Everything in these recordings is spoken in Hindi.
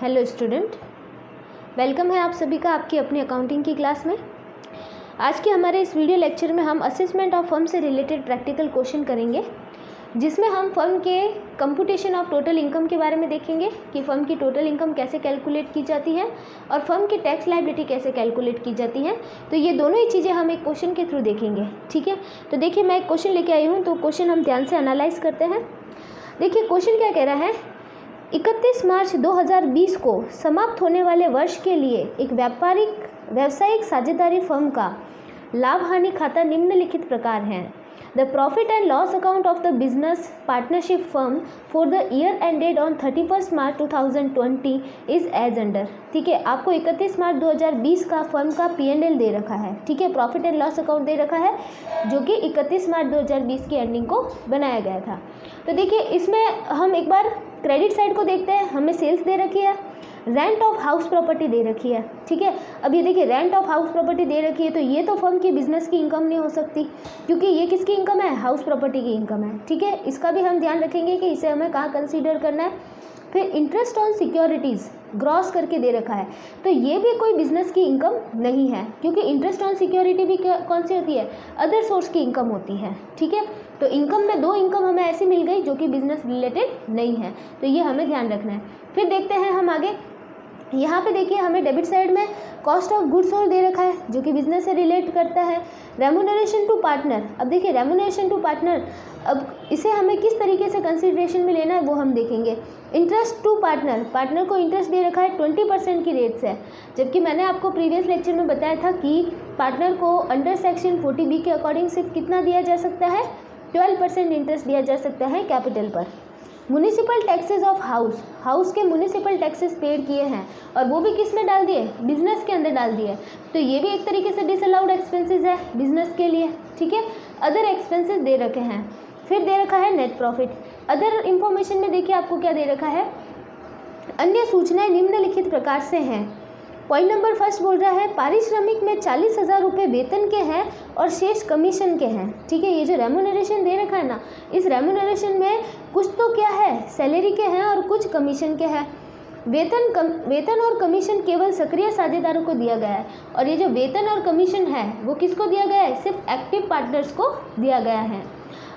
हेलो स्टूडेंट, वेलकम है आप सभी का आपकी अपनी अकाउंटिंग की क्लास में। आज के हमारे इस वीडियो लेक्चर में हम असेसमेंट ऑफ फर्म से रिलेटेड प्रैक्टिकल क्वेश्चन करेंगे, जिसमें हम फर्म के कंप्यूटेशन ऑफ टोटल इनकम के बारे में देखेंगे कि फर्म की टोटल इनकम कैसे कैलकुलेट की जाती है और फर्म की टैक्स लायबिलिटी कैसे कैलकुलेट की जाती है। तो ये दोनों ही चीज़ें हम एक क्वेश्चन के थ्रू देखेंगे, ठीक है। तो देखिए, मैं एक क्वेश्चन लेके आई हूँ, तो क्वेश्चन हम ध्यान से एनालाइज करते हैं। देखिए क्वेश्चन क्या कह रहा है, 31 मार्च 2020 को समाप्त होने वाले वर्ष के लिए एक व्यावसायिक साझेदारी फर्म का लाभ हानि खाता निम्नलिखित प्रकार है। The profit and loss account of the business partnership firm for the year ended on 31 March 2020 is as under. ठीक है, आपको 31 मार्च 2020 का फर्म का P&L दे रखा है, ठीक है, प्रॉफिट एंड लॉस अकाउंट दे रखा है, जो कि 31 मार्च 2020 की एंडिंग को बनाया गया था। तो देखिए, इसमें हम एक बार क्रेडिट साइड को देखते हैं। हमें सेल्स दे रखी है, रेंट ऑफ हाउस प्रॉपर्टी दे रखी है, ठीक है। अब ये देखिए, रेंट ऑफ हाउस प्रॉपर्टी दे रखी है, तो ये तो फर्म की बिजनेस की इनकम नहीं हो सकती, क्योंकि ये किसकी इनकम है, हाउस प्रॉपर्टी की इनकम है, ठीक है। इसका भी हम ध्यान रखेंगे कि इसे हमें कहाँ कंसीडर करना है। फिर इंटरेस्ट ऑन सिक्योरिटीज़ ग्रॉस करके दे रखा है, तो ये भी कोई बिजनेस की इनकम नहीं है, क्योंकि इंटरेस्ट ऑन सिक्योरिटी भी कौन सी होती है, अदर सोर्स की इनकम होती है, ठीक है। तो इनकम में दो इनकम हमें ऐसी मिल गई जो कि बिजनेस रिलेटेड नहीं है, तो ये हमें ध्यान रखना है। फिर देखते हैं हम आगे। यहाँ पे देखिए, हमें डेबिट साइड में कॉस्ट ऑफ गुड्स सोल्ड दे रखा है, जो कि बिजनेस से रिलेट करता है। रेम्यूनरेशन टू पार्टनर, अब देखिए रेम्यूनरेशन टू पार्टनर, अब इसे हमें किस तरीके से कंसिडरेशन में लेना है वो हम देखेंगे। इंटरेस्ट टू पार्टनर, पार्टनर को इंटरेस्ट दे रखा है 20% की रेट से, जबकि मैंने आपको प्रीवियस लेक्चर में बताया था कि पार्टनर को अंडर सेक्शन 40B के अकॉर्डिंग सिर्फ कितना दिया जा सकता है, 12% इंटरेस्ट दिया जा सकता है कैपिटल पर। म्यूनिसिपल टैक्सेस ऑफ हाउस के म्यूनिसिपल टैक्सेस पेड किए हैं, और वो भी किस में डाल दिए, बिजनेस के अंदर डाल दिए, तो ये भी एक तरीके से डिसअलाउड एक्सपेंसेस है बिजनेस के लिए, ठीक है। अदर एक्सपेंसेस दे रखे हैं। फिर दे रखा है नेट प्रॉफिट। अदर इंफॉर्मेशन में देखिए आपको क्या दे रखा है, अन्य सूचनाएं निम्नलिखित प्रकार से हैं। पॉइंट नंबर फर्स्ट बोल रहा है, पारिश्रमिक में 40,000 रुपये वेतन के हैं और शेष कमीशन के हैं, ठीक है। ये जो रेम्यूनरेशन दे रखा है ना, इस रेम्यूनरेशन में कुछ तो क्या है, सैलरी के हैं और कुछ कमीशन के हैं। वेतन और कमीशन केवल सक्रिय साझेदारों को दिया गया है, और ये जो वेतन और कमीशन है वो किसको दिया गया है, सिर्फ एक्टिव पार्टनर्स को दिया गया है।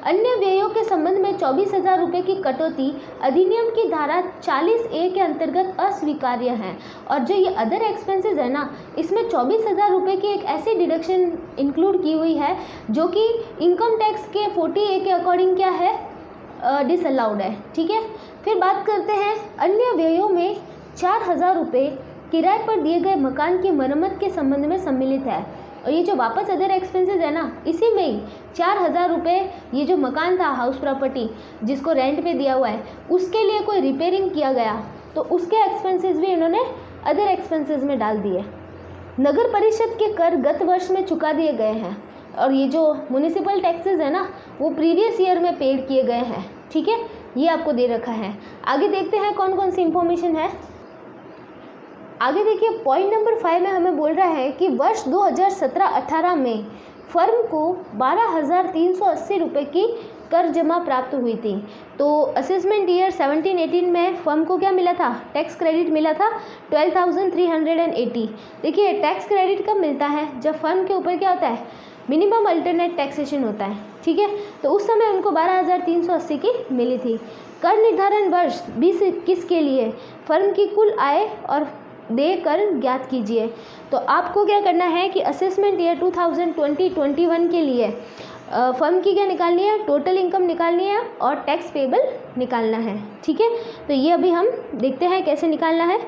अन्य व्ययों के संबंध में 24,000 रुपये की कटौती अधिनियम की धारा 40A के अंतर्गत अस्वीकार्य है। और जो ये अदर एक्सपेंसेस है ना, इसमें 24,000 रुपये की एक ऐसी डिडक्शन इंक्लूड की हुई है जो कि इनकम टैक्स के 40A के अकॉर्डिंग क्या है, डिसअलाउड है, ठीक है। फिर बात करते हैं, अन्य व्ययों में 4,000 रुपये किराए पर दिए गए मकान की मरम्मत के संबंध में सम्मिलित है, और ये जो वापस अदर एक्सपेंसेस है ना, इसी में ही 4,000 रुपये ये जो मकान था, हाउस प्रॉपर्टी जिसको रेंट पे दिया हुआ है, उसके लिए कोई रिपेयरिंग किया गया तो उसके एक्सपेंसेस भी इन्होंने अदर एक्सपेंसेस में डाल दिए। नगर परिषद के कर गत वर्ष में चुका दिए गए हैं, और ये जो म्यूनिसिपल टैक्सेस है ना, वो प्रीवियस ईयर में पेड किए गए हैं, ठीक है। ये आपको दे रखा है। आगे देखते हैं कौन कौन सी इंफॉर्मेशन है। आगे देखिए, पॉइंट नंबर 5 में हमें बोल रहा है कि वर्ष 2017-18 में फर्म को 12,380 रुपये की कर जमा प्राप्त हुई थी। तो असेसमेंट ईयर 17-18 में फर्म को क्या मिला था, टैक्स क्रेडिट मिला था 12,380। देखिए, टैक्स क्रेडिट कब मिलता है, जब फर्म के ऊपर क्या होता है, मिनिमम अल्टरनेट टैक्सेशन होता है, ठीक है। तो उस समय उनको 12,380 की मिली थी। कर निर्धारण वर्ष 2021 के लिए फर्म की कुल आय और देय कर ज्ञात कीजिए। तो आपको क्या करना है कि असेसमेंट ईयर 2020-21 के लिए फर्म की क्या निकालनी है, टोटल इनकम निकालनी है और टैक्स पेबल निकालना है, ठीक है। तो ये अभी हम देखते हैं कैसे निकालना है।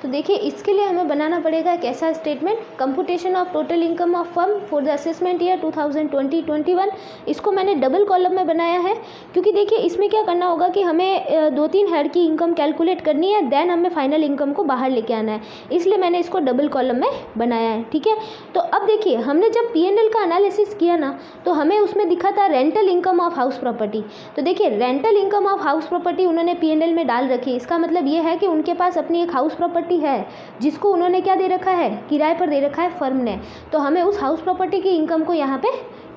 तो देखिए, इसके लिए हमें बनाना पड़ेगा एक ऐसा statement, computation of total income of firm for the assessment year 2020-21। इसको मैंने डबल कॉलम में बनाया है, क्योंकि देखिए इसमें क्या करना होगा कि हमें 2-3 हेड की इनकम कैलकुलेट करनी है, देन हमें फाइनल इनकम को बाहर लेके आना है, इसलिए मैंने इसको डबल कॉलम में बनाया है, ठीक है। तो अब देखिए, हमने जब P&L का एनालिसिस किया ना, तो हमें उसमें दिखा था rental income of house property. तो देखिए, rental income of house property उन्होंने P&L में डाल रखी। इसका मतलब ये है कि उनके पास अपनी एक हाउस प्रॉपर्टी है, जिसको उन्होंने क्या दे रखा है, किराए पर दे रखा है फर्म ने। तो हमें उस हाउस प्रॉपर्टी की इनकम को यहाँ पे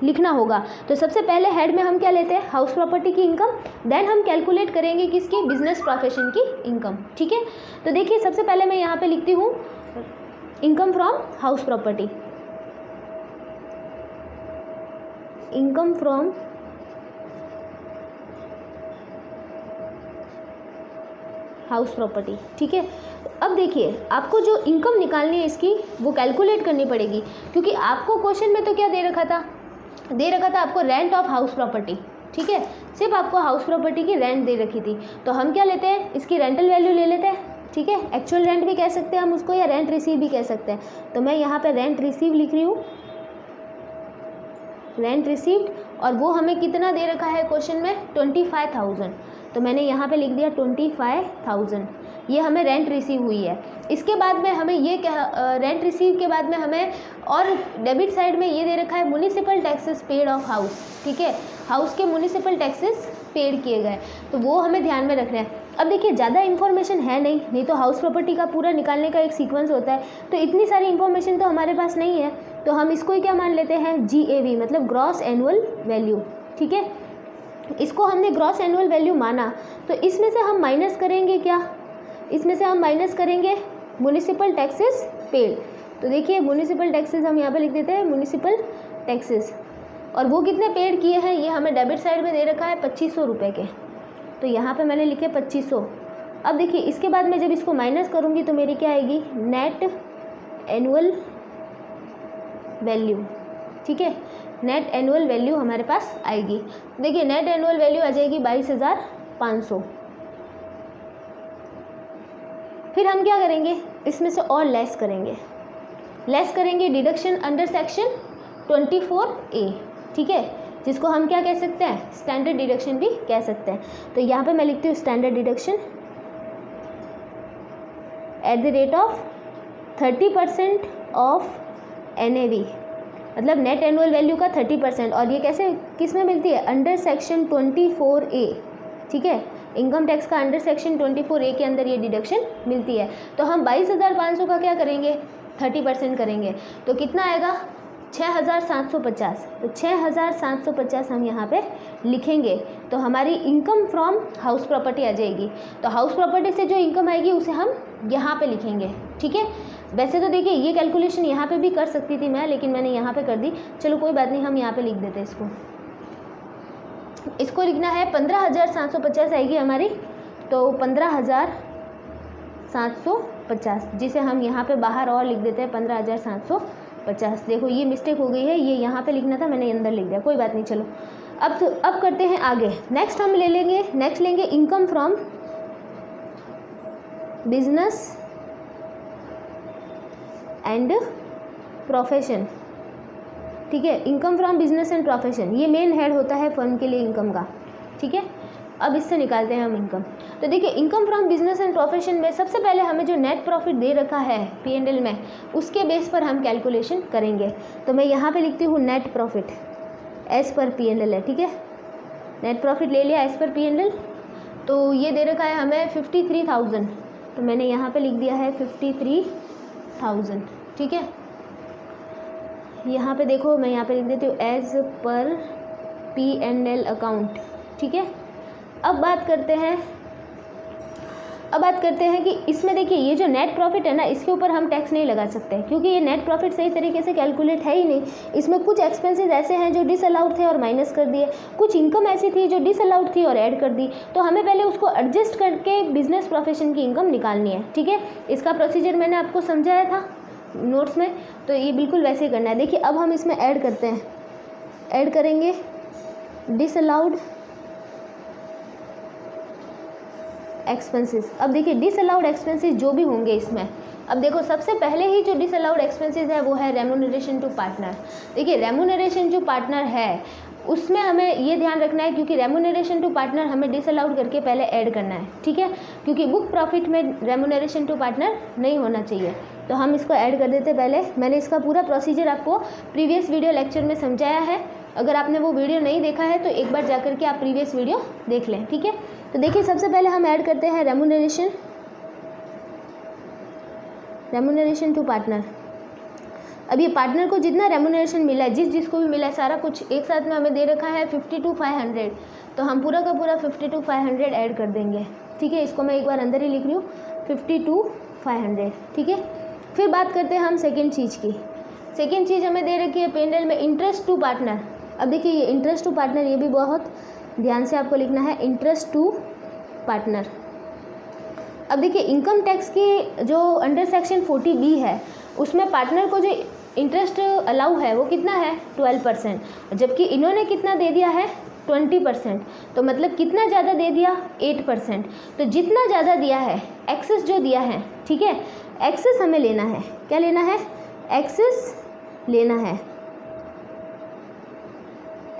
लिखना होगा। तो सबसे पहले हेड में हम क्या लेते हैं, हाउस प्रॉपर्टी की इनकम, देन हम कैलकुलेट करेंगे किसकी, बिजनेस प्रोफेशन की इनकम। ठीक है, तो देखिए सबसे पहले मैं यहाँ पे लिखती हूँ income from house property, income from house property. ठीक है, अब देखिए आपको जो इनकम निकालनी है इसकी वो कैलकुलेट करनी पड़ेगी, क्योंकि आपको क्वेश्चन में तो क्या दे रखा था आपको रेंट ऑफ हाउस प्रॉपर्टी। ठीक है, सिर्फ आपको हाउस प्रॉपर्टी की रेंट दे रखी थी, तो हम क्या लेते हैं, इसकी रेंटल वैल्यू ले लेते हैं। ठीक है, एक्चुअल रेंट भी कह सकते हैं हम उसको, या रेंट रिसीव भी कह सकते हैं। तो मैं यहाँ पे रेंट रिसीव लिख रही हूँ, रेंट रिसीव्ड, और वो हमें कितना दे रखा है क्वेश्चन में, 25,000। तो मैंने यहाँ पे लिख दिया 25,000, ये हमें रेंट रिसीव हुई है। इसके बाद में हमें ये रेंट रिसीव के बाद में हमें और डेबिट साइड में ये दे रखा है municipal taxes paid of house. ठीक है, हाउस के म्युनिसिपल टैक्सेस पेड किए गए, तो वो हमें ध्यान में रखना है। अब देखिए ज़्यादा इन्फॉर्मेशन है नहीं तो हाउस प्रॉपर्टी का पूरा निकालने का एक सीक्वेंस होता है, तो इतनी सारी इन्फॉर्मेशन तो हमारे पास नहीं है, तो हम इसको ही क्या मान लेते हैं, GAV, मतलब ग्रॉस एनुअल वैल्यू। ठीक है, इसको हमने ग्रॉस एनुअल वैल्यू माना, तो इसमें से हम माइनस करेंगे क्या, इसमें से हम माइनस करेंगे म्युनिसिपल टैक्सेस पेड। तो देखिए म्युनिसिपल टैक्सेस हम यहाँ पे लिख देते हैं, म्युनिसिपल टैक्सेस, और वो कितने पेड किए हैं, ये हमें डेबिट साइड में दे रखा है 2500 रुपये के, तो यहाँ पे मैंने लिखे 2500। अब देखिए इसके बाद मैं जब इसको माइनस करूँगी तो मेरी क्या आएगी, नेट एनुअल वैल्यू। ठीक है, नेट एनुअल वैल्यू हमारे पास आएगी। देखिए नेट एनुअल वैल्यू आ जाएगी 22,500। फिर हम क्या करेंगे, इसमें से और लेस करेंगे डिडक्शन अंडर सेक्शन 24A। ठीक है, जिसको हम क्या कह सकते हैं, स्टैंडर्ड डिडक्शन भी कह सकते हैं। तो यहाँ पे मैं लिखती हूँ standard deduction at the rate of 30% of NAV, मतलब नेट एनुअल वैल्यू का 30%, और ये कैसे किस में मिलती है, अंडर सेक्शन 24A। ठीक है, इनकम टैक्स का अंडर सेक्शन 24A के अंदर ये डिडक्शन मिलती है। तो हम 22,500 का क्या करेंगे, 30% करेंगे, तो कितना आएगा, 6,750। तो 6,750 हम यहाँ पे लिखेंगे, तो हमारी इनकम फ्रॉम हाउस प्रॉपर्टी आ जाएगी। तो हाउस प्रॉपर्टी से जो इनकम आएगी उसे हम यहाँ पे लिखेंगे। ठीक है, वैसे तो देखिए ये कैलकुलेशन यहाँ पे भी कर सकती थी मैं, लेकिन मैंने यहाँ पे कर दी, चलो कोई बात नहीं, हम यहाँ पे लिख देते हैं इसको लिखना है 15,750 आएगी हमारी, तो 15,750, जिसे हम यहाँ पे बाहर और लिख देते हैं 15,750। देखो ये मिस्टेक हो गई है, ये यहाँ पे लिखना था, मैंने अंदर लिख दिया, कोई बात नहीं। चलो अब करते हैं आगे। नेक्स्ट हम लेंगे income from business and profession. ठीक है, income from business and profession, ये मेन हेड होता है फर्म के लिए इनकम का। ठीक है, अब इससे निकालते हैं हम इनकम। तो देखिए income from business and profession में सबसे पहले हमें जो नेट प्रॉफिट दे रखा है P&L में, उसके बेस पर हम कैलकुलेशन करेंगे। तो मैं यहाँ पे लिखती हूँ net profit as per P&L है। ठीक है, नेट प्रॉफिट ले लिया एज पर P&L, तो ये दे रखा है हमें 53,000, तो मैंने यहाँ पे लिख दिया है 53,000। ठीक है, यहाँ पे देखो मैं यहाँ पे लिख देती हूँ एज पर P&L अकाउंट। ठीक है, अब बात करते हैं कि इसमें देखिए ये जो नेट प्रॉफिट है ना, इसके ऊपर हम टैक्स नहीं लगा सकते, क्योंकि ये नेट प्रॉफिट सही तरीके से कैलकुलेट है ही नहीं। इसमें कुछ एक्सपेंसेस ऐसे हैं जो डिसअलाउड थे और माइनस कर दिए, कुछ इनकम ऐसी थी जो डिसअलाउड थी और ऐड कर दी, तो हमें पहले उसको एडजस्ट करके बिजनेस प्रोफेशन की इनकम निकालनी है। ठीक है, इसका प्रोसीजर मैंने आपको समझाया था नोट्स में, तो ये बिल्कुल वैसे ही करना है। देखिए अब हम इसमें ऐड करते हैं, ऐड करेंगे डिसअलाउड एक्सपेंसेस। अब देखिए डिसअलाउड एक्सपेंसेस जो भी होंगे इसमें, अब देखो सबसे पहले ही जो डिसअलाउड एक्सपेंसेस है वो है रेम्यूनरेशन टू पार्टनर। देखिए रेम्यूनरेशन जो पार्टनर है उसमें हमें ये ध्यान रखना है, क्योंकि रेम्यूनरेशन टू पार्टनर हमें डिसअलाउड करके पहले ऐड करना है। ठीक है, क्योंकि बुक प्रॉफिट में रेम्यूनरेशन टू पार्टनर नहीं होना चाहिए, तो हम इसको ऐड कर देते पहले। मैंने इसका पूरा प्रोसीजर आपको प्रीवियस वीडियो लेक्चर में समझाया है, अगर आपने वो वीडियो नहीं देखा है तो एक बार जाकर के आप प्रीवियस वीडियो देख लें। ठीक है, तो देखिए सबसे पहले हम ऐड करते हैं रेम्यूनरेशन टू पार्टनर। अब ये पार्टनर को जितना रेम्यूनरेशन मिला है, जिसको भी मिला है, सारा कुछ एक साथ में हमें दे रखा है 52,500, तो हम पूरा का पूरा 52,500 ऐड कर देंगे। ठीक है, इसको मैं एक बार अंदर ही लिख रही हूँ 52,500। ठीक है, फिर बात करते हैं हम सेकेंड चीज़ की। सेकेंड चीज़ हमें दे रखी है पेंडल में इंटरेस्ट टू पार्टनर। अब देखिए ये इंटरेस्ट टू पार्टनर, ये भी बहुत ध्यान से आपको लिखना है, इंटरेस्ट टू पार्टनर। अब देखिए इनकम टैक्स की जो अंडर सेक्शन 40B है, उसमें पार्टनर को जो इंटरेस्ट अलाउ है वो कितना है 12%, जबकि इन्होंने कितना दे दिया है 20%। तो मतलब कितना ज़्यादा दे दिया 8%। तो जितना ज़्यादा दिया है, एक्सेस जो दिया है, ठीक है, एक्सेस हमें लेना है। क्या लेना है? एक्सेस लेना है।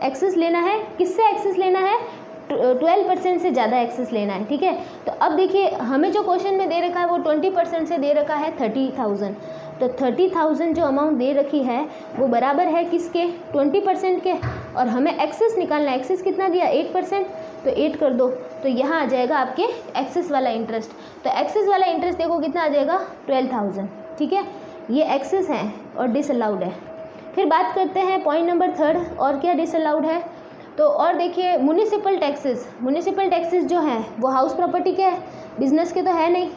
एक्सेस लेना है, किससे एक्सेस लेना है? 12% से ज़्यादा एक्सेस लेना है। ठीक है, तो अब देखिए हमें जो क्वेश्चन में दे रखा है वो 20% से दे रखा है 30,000। तो 30,000 जो अमाउंट दे रखी है वो बराबर है किसके? 20% के। और हमें एक्सेस निकालना है। एक्सेस कितना दिया? 8%। तो 8 कर दो, तो यहाँ आ जाएगा आपके एक्सेस वाला इंटरेस्ट। तो एक्सेस वाला इंटरेस्ट देखो कितना आ जाएगा 12,000। ठीक है, ये एक्सेस है और डिसअलाउड है। फिर बात करते हैं पॉइंट नंबर 3, और क्या डिसअलाउड है। तो और देखिए म्युनिसिपल टैक्सेस। म्युनिसिपल टैक्सेस जो हैं वो हाउस प्रॉपर्टी के है, बिजनेस के तो है नहीं।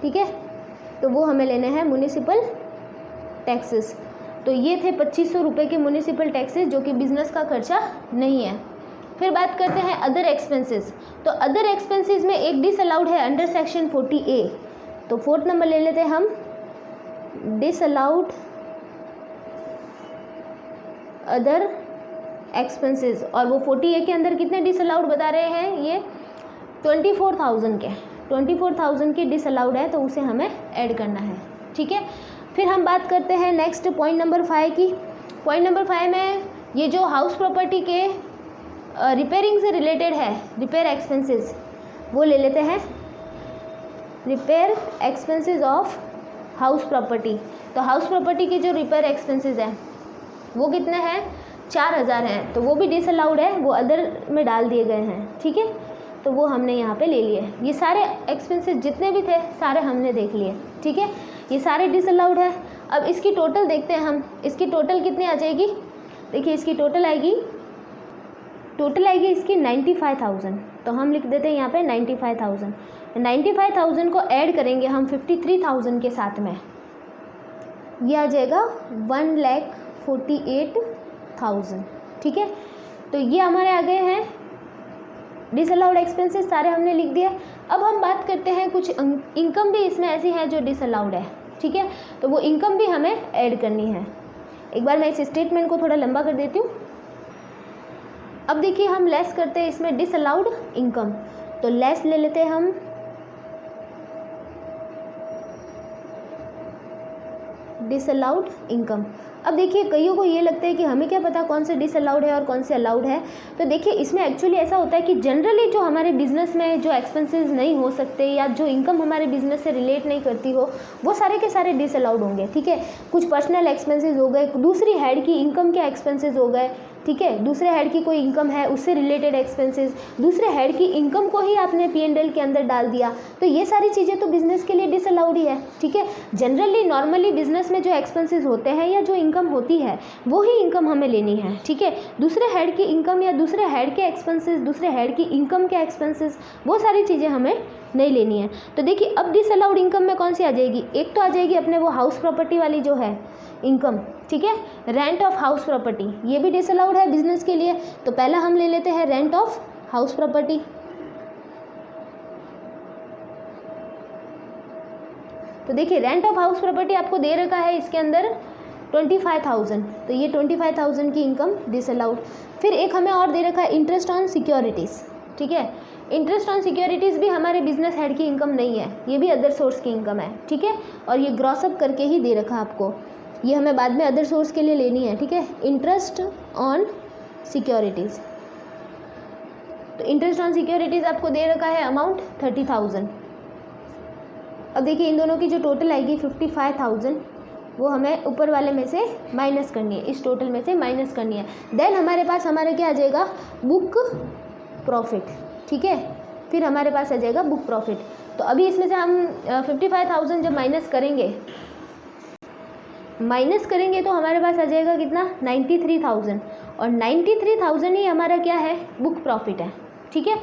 ठीक है, तो वो हमें लेने हैं म्युनिसिपल टैक्सेस। तो ये थे 2500 रुपये के म्युनिसिपल टैक्सेस, जो कि बिजनेस का खर्चा नहीं है। फिर बात करते हैं अदर एक्सपेंसेस। तो अदर एक्सपेंसेस में एक डिसअलाउड है अंडर सेक्शन 40A। तो 4th नंबर ले लेते हैं हम, डिसअलाउड अदर एक्सपेंसेस। और वो 40A के अंदर कितने डिसअलाउड बता रहे हैं? ये 24,000 के 24,000 की डिसअलाउड है, तो उसे हमें ऐड करना है। ठीक है, फिर हम बात करते हैं नेक्स्ट पॉइंट नंबर 5 की। पॉइंट नंबर 5 में ये जो हाउस प्रॉपर्टी के रिपेयरिंग से रिलेटेड है, रिपेयर एक्सपेंसेस, वो ले लेते हैं। Repair expenses of house property. तो हाउस प्रॉपर्टी के जो रिपेयर एक्सपेंसेस हैं वो कितने हैं? 4,000 हैं। तो वो भी डिसअलाउड है, वो अदर में डाल दिए गए हैं। ठीक है, तो वो हमने यहाँ पे ले लिए। ये सारे एक्सपेंसेस जितने भी थे सारे हमने देख लिए। ठीक है, ये सारे डिसअलाउड है। अब इसकी टोटल देखते हैं हम, इसकी टोटल कितनी आ जाएगी। देखिए इसकी टोटल आएगी इसकी 95,000। तो हम लिख देते हैं यहाँ पे 95,000। 95,000 को ऐड करेंगे हम 53,000 के साथ में, ये आ जाएगा 1,48,000। ठीक है, तो ये हमारे आ गए हैं डिसअलाउड एक्सपेंसेस, सारे हमने लिख दिए। अब हम बात करते हैं कुछ इनकम भी इसमें ऐसी है जो डिसअलाउड है। ठीक है, तो वो इनकम भी हमें ऐड करनी है। एक बार मैं इस स्टेटमेंट को थोड़ा लंबा कर देती हूँ। अब देखिए हम लेस करते हैं इसमें डिसअलाउड इनकम। तो लेस ले लेते हैं हम, डिसअलाउड इनकम। अब देखिए कईयों को ये लगता है कि हमें क्या पता कौन से डिसअलाउड है और कौन से अलाउड है। तो देखिए इसमें एक्चुअली ऐसा होता है कि जनरली जो हमारे बिजनेस में जो एक्सपेंसेस नहीं हो सकते या जो इनकम हमारे बिजनेस से रिलेट नहीं करती हो, वो सारे के सारे डिसअलाउड होंगे। ठीक है, कुछ पर्सनल एक्सपेंसेस हो गए, दूसरी हेड की इनकम के एक्सपेंसेस हो गए। ठीक है, दूसरे हेड की कोई इनकम है उससे रिलेटेड एक्सपेंसेस, दूसरे हेड की इनकम को ही आपने P&L के अंदर डाल दिया, तो ये सारी चीज़ें तो बिजनेस के लिए डिसअलाउड ही है। ठीक है, जनरली नॉर्मली बिजनेस में जो एक्सपेंसेस होते हैं या जो इनकम होती है वो ही इनकम हमें लेनी है। ठीक है, दूसरे हेड की इनकम या दूसरे हेड के एक्सपेंसेस, दूसरे हेड की इनकम के एक्सपेंसेस, वो सारी चीज़ें हमें नहीं लेनी है। तो देखिए अब डिसअलाउड इनकम में कौन सी आ जाएगी? एक तो आ जाएगी अपने वो हाउस प्रॉपर्टी वाली जो है इनकम। ठीक है, रेंट ऑफ हाउस प्रॉपर्टी, ये भी डिसअलाउड है बिजनेस के लिए। तो पहला हम ले लेते हैं रेंट ऑफ हाउस प्रॉपर्टी। तो देखिए रेंट ऑफ हाउस प्रॉपर्टी आपको दे रखा है इसके अंदर 25,000। तो ये 25,000 की इनकम डिसअलाउड। फिर एक हमें और दे रखा है इंटरेस्ट ऑन सिक्योरिटीज़। ठीक है, इंटरेस्ट ऑन सिक्योरिटीज़ भी हमारे बिजनेस हेड की इनकम नहीं है, ये भी अदर सोर्स की इनकम है। ठीक है, और ये ग्रॉसअप करके ही दे रखा आपको, ये हमें बाद में अदर सोर्स के लिए लेनी है। ठीक है, इंटरेस्ट ऑन सिक्योरिटीज़। तो इंटरेस्ट ऑन सिक्योरिटीज़ आपको दे रखा है अमाउंट 30,000। अब देखिए इन दोनों की जो टोटल आएगी 55,000, वो हमें ऊपर वाले में से माइनस करनी है, इस टोटल में से माइनस करनी है। देन हमारे पास हमारा क्या आ जाएगा? Book profit. ठीक है, फिर हमारे पास आ जाएगा बुक प्रॉफिट। तो अभी इसमें से हम 55,000 जब माइनस करेंगे माइनस करेंगे तो हमारे पास आ जाएगा कितना 93,000, और 93,000 ही हमारा क्या है, बुक प्रॉफिट है। ठीक है,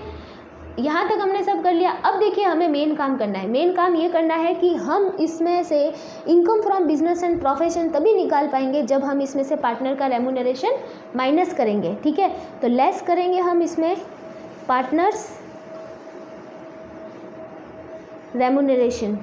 यहाँ तक हमने सब कर लिया। अब देखिए हमें मेन काम करना है। मेन काम ये करना है कि हम इसमें से income from business and profession तभी निकाल पाएंगे जब हम इसमें से पार्टनर का रेम्यूनरेशन माइनस करेंगे। ठीक है, तो लेस करेंगे हम इसमें partners remuneration,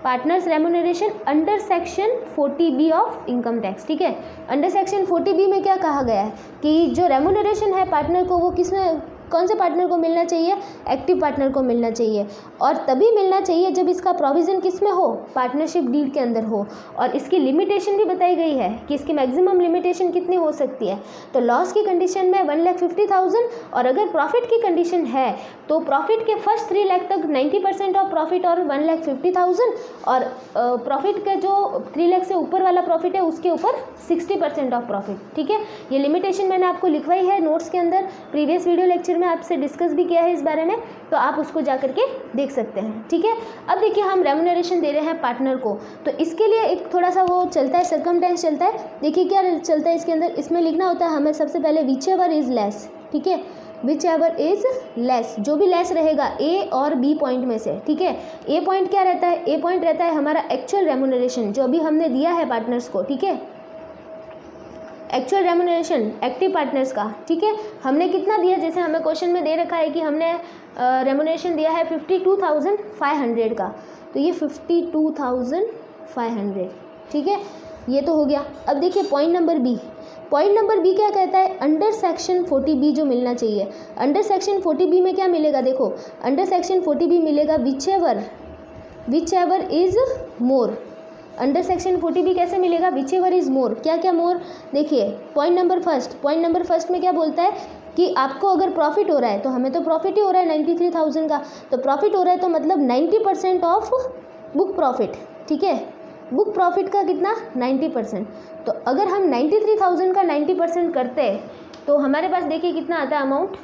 partners remuneration under section 40B of income tax. ठीक है, अंडर सेक्शन 40B में क्या कहा गया है कि जो रेम्यूनरेशन है पार्टनर को वो किसमें, कौन से पार्टनर को मिलना चाहिए, एक्टिव पार्टनर को मिलना चाहिए, और तभी मिलना चाहिए जब इसका प्रोविज़न किस में हो, पार्टनरशिप डीड के अंदर हो। और इसकी लिमिटेशन भी बताई गई है कि इसकी मैक्सिमम लिमिटेशन कितनी हो सकती है। तो लॉस की कंडीशन में 1,50,000, और अगर प्रॉफिट की कंडीशन है तो प्रॉफिट के फर्स्ट 3 लाख तक 90% ऑफ प्रॉफिट और 1,50,000, और प्रॉफिट का जो 3 लाख से ऊपर वाला प्रॉफिट है उसके ऊपर 60% ऑफ प्रॉफिट। ठीक है, ये लिमिटेशन मैंने आपको लिखवाई है नोट्स के अंदर, प्रीवियस वीडियो लेक्चर में आपसे डिस्कस भी किया है इस बारे में, तो आप उसको जा करके देख सकते हैं। ठीक है, अब देखिए हम रेम्यूनरेशन दे रहे हैं पार्टनर को, तो इसके लिए एक थोड़ा सा वो चलता है, सर्कमटेंस चलता है। देखिए क्या चलता है इसके अंदर, इसमें लिखना होता है हमें सबसे पहले विच एवर इज लेस। ठीक है, विच एवर इज लेस, जो भी लेस रहेगा ए और बी पॉइंट में से। ठीक है, ए पॉइंट क्या रहता है, ए पॉइंट रहता है हमारा एक्चुअल रेम्यूनरेशन जो अभी हमने दिया है पार्टनर्स को। ठीक है, एक्चुअल रेम्यूनरेशन एक्टिव पार्टनर्स का। ठीक है, हमने कितना दिया, जैसे हमें क्वेश्चन में दे रखा है कि हमने रेम्यूनरेशन दिया है 52,500 का, तो ये 52,500। ठीक है, ये तो हो गया। अब देखिए point number B, point number B क्या कहता है, अंडर सेक्शन 40B जो मिलना चाहिए। अंडर सेक्शन 40B में क्या मिलेगा, देखो अंडर सेक्शन 40B मिलेगा which ever is more. Under section 40B कैसे मिलेगा, विच एवर इज मोर। क्या क्या मोर, देखिए पॉइंट नंबर फर्स्ट में क्या बोलता है कि आपको अगर प्रॉफिट हो रहा है, तो हमें तो प्रॉफिट ही हो रहा है 93,000 का, तो प्रॉफिट हो रहा है तो मतलब 90% ऑफ बुक प्रॉफिट। ठीक है, बुक प्रॉफिट का कितना 90%, तो अगर हम 93,000 का 90% करते हैं तो हमारे पास देखिए कितना आता है अमाउंट,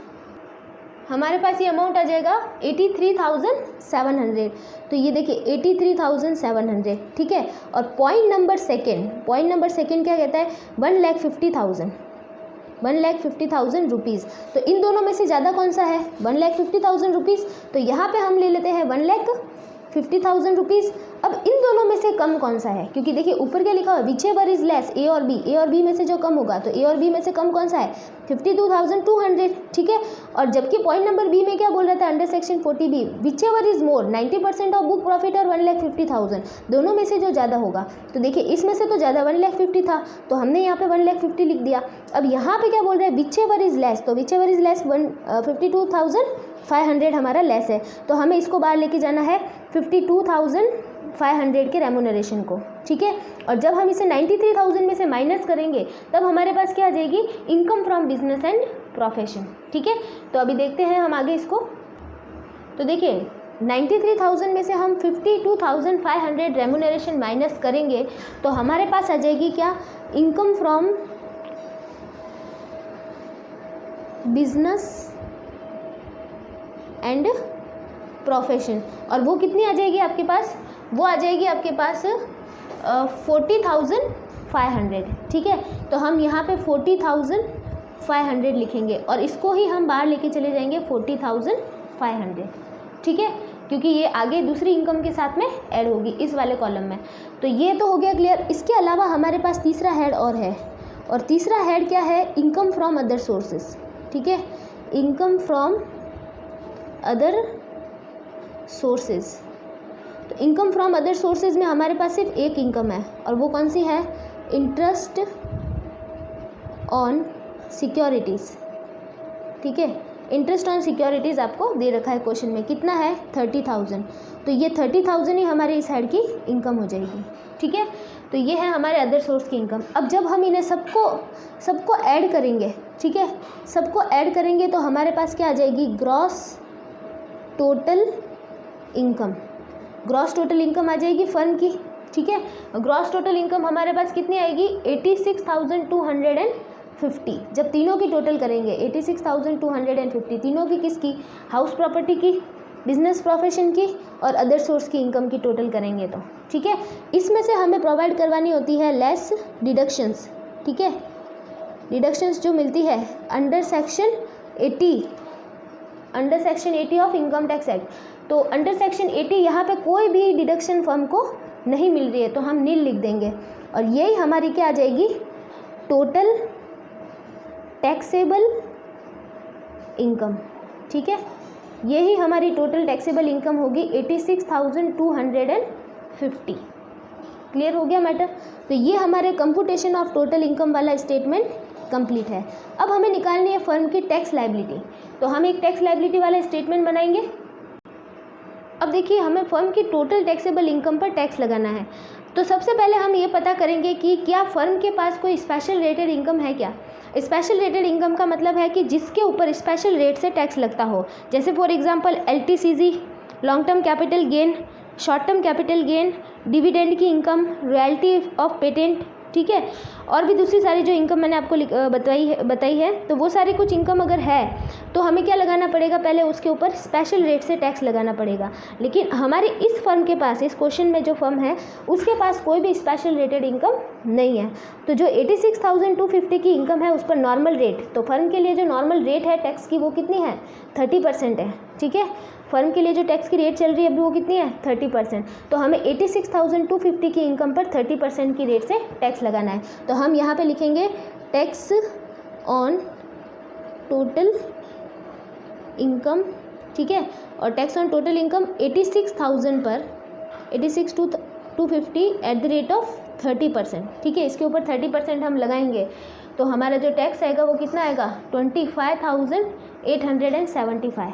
हमारे पास ये अमाउंट आ जाएगा 83,700। तो ये देखिए 83,700। ठीक है, और पॉइंट नंबर सेकेंड क्या कहता है, 1,50,000 रुपीज़। तो इन दोनों में से ज़्यादा कौन सा है, 1,50,000 रुपीज़, तो यहाँ पे हम ले लेते हैं 1,50,000 रुपीज़। अब इन दोनों में से कम कौन सा है, क्योंकि देखिए ऊपर क्या लिखा हुआ है, विच एवर इज लेस, ए और बी में से जो कम होगा, तो ए और बी में से कम कौन सा है, 52,200। ठीक है, और जबकि पॉइंट नंबर बी में क्या बोल रहा था, under section 40B which ever is more, 90% of book profit और 1,50,000, दोनों में से जो ज़्यादा होगा। तो देखिए इसमें से तो ज़्यादा 1,50,000 था, तो हमने यहाँ पे 1,50,000 लिख दिया। अब यहाँ पे क्या बोल रहा है, विच एवर इज लेस, तो विच एवर इज लेस 52,500 हमारा लेस है, तो हमें इसको बाहर लेके जाना है 52,500 के रेम्यूनरेशन को। ठीक है, और जब हम इसे 93,000 में से माइनस करेंगे तब हमारे पास क्या आ जाएगी, income from business and profession. ठीक है, तो अभी देखते हैं हम आगे इसको। तो देखिए 93,000 में से हम 52,500 रेम्यूनरेशन माइनस करेंगे तो हमारे पास आ जाएगी क्या, income from business and profession, और वो कितनी आ जाएगी आपके पास, वो आ जाएगी आपके पास 40,500। ठीक है, तो हम यहाँ पे 40,500 लिखेंगे और इसको ही हम बाहर लेके चले जाएंगे 40,500। ठीक है, क्योंकि ये आगे दूसरी इनकम के साथ में ऐड होगी इस वाले कॉलम में। तो ये तो हो गया क्लियर। इसके अलावा हमारे पास तीसरा हेड और है, और तीसरा हेड क्या है, इनकम फ्रॉम अदर सोर्सेज। ठीक है, इनकम फ्रॉम अदर सोर्सेज। तो इनकम फ्रॉम अदर सोर्सेज में हमारे पास सिर्फ एक इनकम है, और वो कौन सी है, इंटरेस्ट ऑन सिक्योरिटीज़। ठीक है, इंटरेस्ट ऑन सिक्योरिटीज़ आपको दे रखा है क्वेश्चन में, कितना है 30,000। तो ये 30,000 ही हमारे इस हेड की इनकम हो जाएगी। ठीक है, तो ये है हमारे अदर सोर्स की इनकम। अब जब हम इन्हें सबको ऐड करेंगे, ठीक है, सबको ऐड करेंगे तो हमारे पास क्या आ जाएगी, gross total income. Gross total income आ जाएगी फर्म की। ठीक है, ग्रॉस टोटल इनकम हमारे पास कितनी आएगी, 86,250। जब तीनों की टोटल करेंगे 86,250, तीनों की किसकी, हाउस प्रॉपर्टी की, बिजनेस प्रोफेशन की और अदर सोर्स की इनकम की टोटल करेंगे तो, ठीक है। इसमें से हमें प्रोवाइड करवानी होती है लेस डिडक्शंस, ठीक है। डिडक्शंस जो मिलती है under section 80 of income tax act. तो अंडर सेक्शन 80 यहाँ पे कोई भी डिडक्शन फर्म को नहीं मिल रही है, तो हम नील लिख देंगे। और यही हमारी क्या आ जाएगी, टोटल टैक्सेबल इनकम, ठीक है। यही हमारी टोटल टैक्सेबल इनकम होगी 86,250। क्लियर हो गया मैटर। तो ये हमारे कंप्यूटेशन ऑफ टोटल इनकम वाला स्टेटमेंट कंप्लीट है। अब हमें निकालनी है फर्म की टैक्स लायबिलिटी। तो हम एक टैक्स लायबिलिटी वाला स्टेटमेंट बनाएंगे। अब देखिए, हमें फर्म की टोटल टैक्सेबल इनकम पर टैक्स लगाना है। तो सबसे पहले हम ये पता करेंगे कि क्या फर्म के पास कोई स्पेशल रेटेड इनकम है क्या। स्पेशल रेटेड इनकम का मतलब है कि जिसके ऊपर स्पेशल रेट से टैक्स लगता हो। जैसे for example LTCG, long term capital gain, short term capital gain, dividend की इनकम, रॉयल्टी ऑफ पेटेंट, ठीक है। और भी दूसरी सारी जो इनकम मैंने आपको बताई है, तो वो सारी कुछ इनकम अगर है तो हमें क्या लगाना पड़ेगा, पहले उसके ऊपर स्पेशल रेट से टैक्स लगाना पड़ेगा। लेकिन हमारे इस फर्म के पास, इस क्वेश्चन में जो फर्म है उसके पास कोई भी स्पेशल रेटेड इनकम नहीं है। तो जो 86,250 की इनकम है उस पर नॉर्मल रेट, तो फर्म के लिए जो नॉर्मल रेट है टैक्स की वो कितनी है, 30% है, ठीक है। फर्म के लिए जो टैक्स की रेट चल रही है अभी वो कितनी है, 30%। तो हमें 86,250 की इनकम पर 30% की रेट से टैक्स लगाना है। तो हम यहाँ पे लिखेंगे टैक्स ऑन टोटल इनकम, ठीक है। और टैक्स ऑन टोटल इनकम 86,000 पर 86,250 एट द रेट ऑफ 30%, ठीक है। इसके ऊपर 30% हम लगाएंगे तो हमारा जो टैक्स आएगा वो कितना आएगा, 25,875,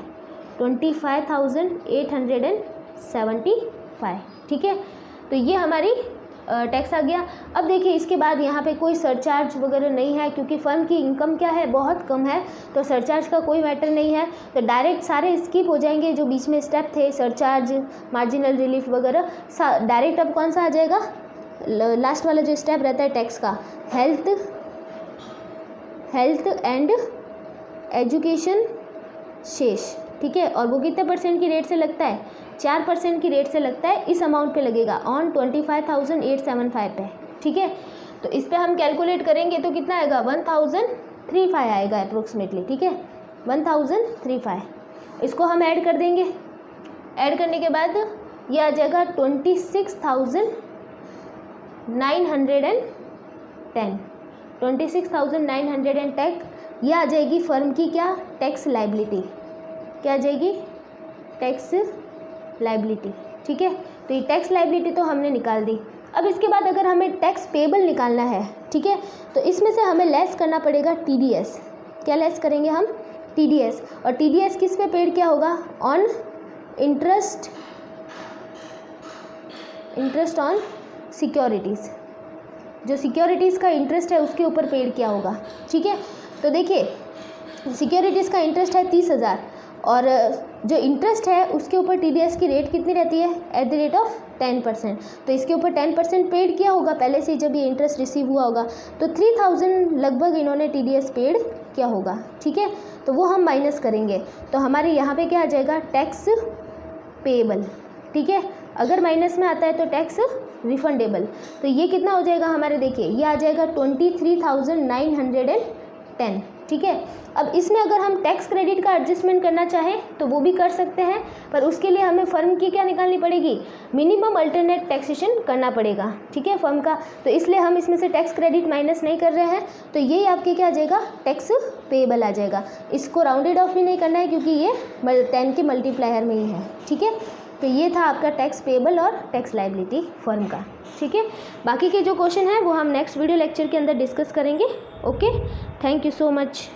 25,875, ठीक है। तो ये हमारी टैक्स आ गया। अब देखिए, इसके बाद यहाँ पे कोई सरचार्ज वगैरह नहीं है क्योंकि फर्म की इनकम क्या है, बहुत कम है, तो सरचार्ज का कोई मैटर नहीं है। तो डायरेक्ट सारे स्किप हो जाएंगे जो बीच में स्टेप थे, सरचार्ज, मार्जिनल रिलीफ वगैरह, डायरेक्ट अब कौन सा आ जाएगा, लास्ट वाला जो स्टेप रहता है टैक्स का, हेल्थ एंड एजुकेशन शेष, ठीक है। और वो कितने परसेंट की रेट से लगता है, 4% की रेट से लगता है। इस अमाउंट पे लगेगा ऑन 25,875 पे, ठीक है। तो इस पे हम कैलकुलेट करेंगे तो कितना आएगा, 1035 आएगा अप्रोक्सीमेटली, ठीक है, 1035। इसको हम ऐड कर देंगे। ऐड करने के बाद ये आ जाएगा 26,910, 26,910 ये आ जाएगी फर्म की क्या, टैक्स लायबिलिटी। क्या आ जाएगी, टैक्स लायबिलिटी, ठीक है। तो ये टैक्स लायबिलिटी तो हमने निकाल दी। अब इसके बाद अगर हमें टैक्स पेबल निकालना है, ठीक है, तो इसमें से हमें लेस करना पड़ेगा TDS। क्या लेस करेंगे हम, TDS। और TDS किस पे पेड क्या होगा, ऑन इंटरेस्ट ऑन सिक्योरिटीज़। जो सिक्योरिटीज़ का इंटरेस्ट है उसके ऊपर पेड क्या होगा, ठीक है। तो देखिए, सिक्योरिटीज़ का इंटरेस्ट है 30,000 और जो इंटरेस्ट है उसके ऊपर TDS की रेट कितनी रहती है, एट द रेट ऑफ 10%। तो इसके ऊपर 10% पेड किया होगा पहले से जब ये इंटरेस्ट रिसीव हुआ होगा, तो 3,000 लगभग इन्होंने TDS पेड किया होगा, ठीक है। तो वो हम माइनस करेंगे तो हमारे यहाँ पे क्या आ जाएगा, टैक्स पेएबल, ठीक है। अगर माइनस में आता है तो टैक्स रिफंडेबल। तो ये कितना हो जाएगा हमारे, देखिए ये आ जाएगा 23,910, ठीक है। अब इसमें अगर हम टैक्स क्रेडिट का एडजस्टमेंट करना चाहें तो वो भी कर सकते हैं, पर उसके लिए हमें फर्म की क्या निकालनी पड़ेगी, मिनिमम अल्टरनेट टैक्सेशन करना पड़ेगा, ठीक है, फर्म का। तो इसलिए हम इसमें से टैक्स क्रेडिट माइनस नहीं कर रहे हैं, तो ये आपके क्या आ जाएगा, टैक्स पेएबल आ जाएगा। इसको राउंडेड ऑफ भी नहीं करना है क्योंकि ये 10 के मल्टीप्लायर में ही है, ठीक है। तो ये था आपका टैक्स पेएबल और टैक्स लायबिलिटी फर्म का, ठीक है। बाकी के जो क्वेश्चन है वो हम नेक्स्ट वीडियो लेक्चर के अंदर डिस्कस करेंगे। Okay, thank you so much.